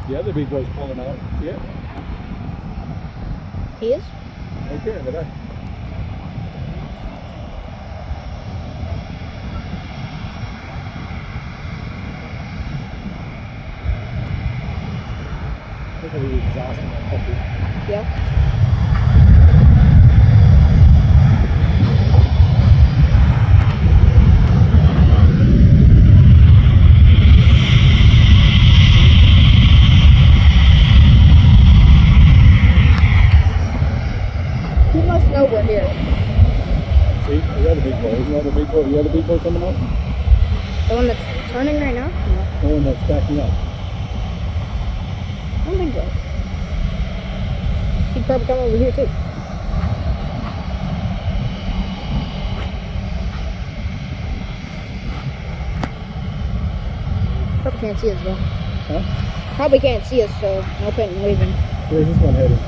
The other big boy's pulling out. See it? He is? Right there, but look at the exhaust on that puppy. Yeah. He must know we're here. See, the other big boy. Isn't that the big boy? The other big boy coming out? The one that's turning right now? No. The one that's backing up. I don't think so. He'd probably come over here too. Probably can't see us though. Huh? Probably can't see us, so no point in leaving. Where's this one headed?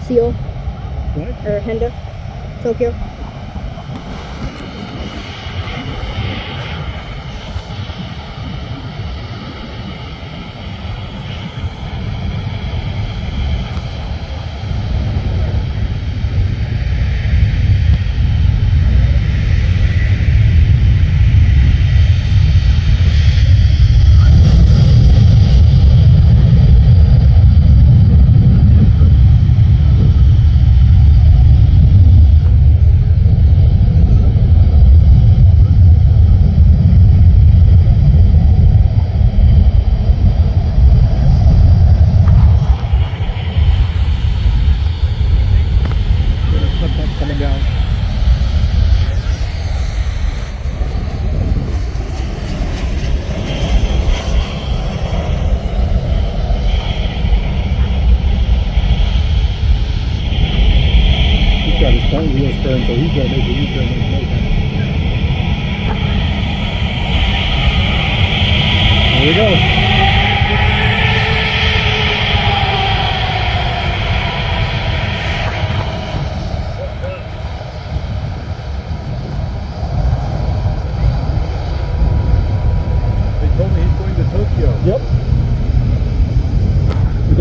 Seoul What? or Henda, Tokyo. Coming down. He's got his front wheels turned, so he's going to make a U-turn in no time. There we go. They told me he's going to Tokyo. Yep. We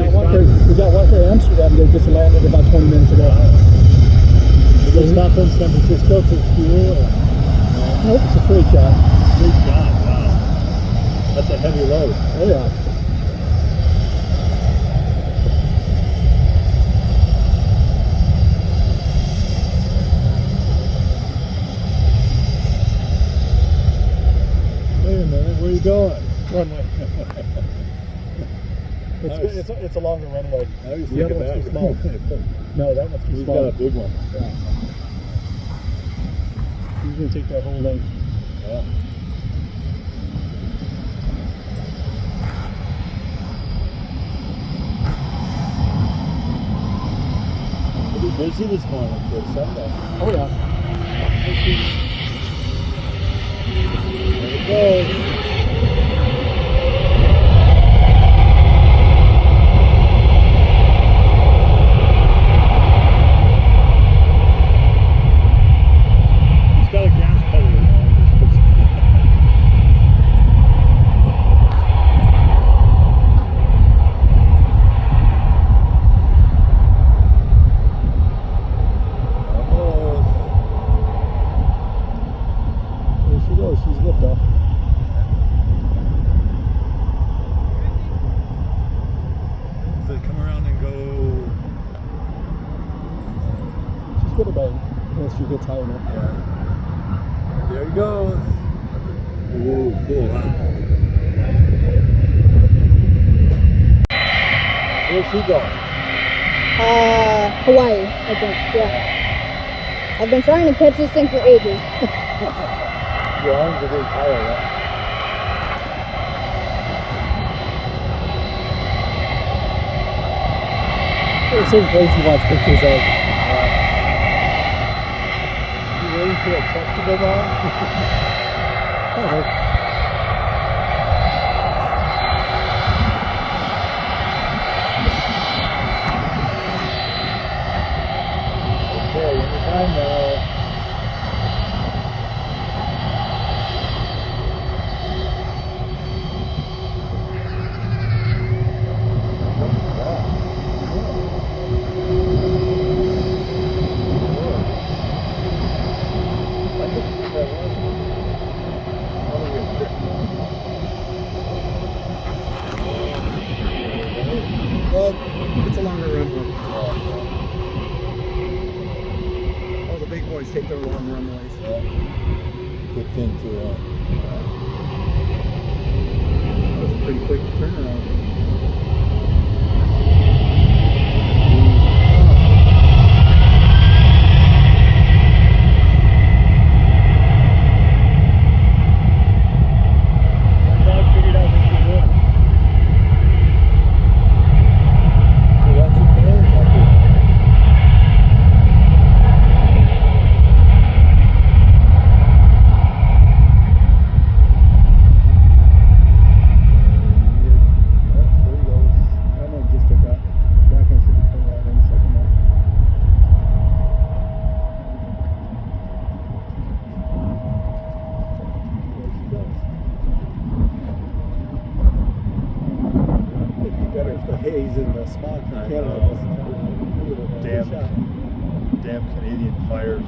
got one for Amsterdam. They just landed about 20 minutes ago. Did they stop in San Francisco for fuel? Nope. It's a freight shot. Big shot, wow. That's a heavy load. Oh yeah. Wait a minute, where are you going? Runway. Nice. It's a longer runway. I was The other thinking one's that. too small. No, that one's too He's small. got a big one. Yeah. He's going to take that whole length. Yeah. Pretty busy this morning for Sunday. Oh yeah. There it goes. He's got a gas pedal now. He just puts Almost. There she goes. She's liftoff. If they come around and go. She's going to bang once she gets high enough. Yeah. There he goes. Ooh, cool. Wow. Where's he going? Hawaii, I think. Yeah. I've been trying to catch this thing for ages. Your arms are getting tired, right? There's certain place he wants pictures of. You waiting for a truck to go by? Oh, Okay, anytime now. What? It's a longer runway. All the big boys take their long runways. Yeah. Good thing to That was a pretty quick turnaround. Dog figured out what you're doing. watch your hands out there. There he goes. I know it just took that. Back in any second now. There she goes. It'd be better if the haze in the smog from I Canada know. wasn't. Damn Canadian fires.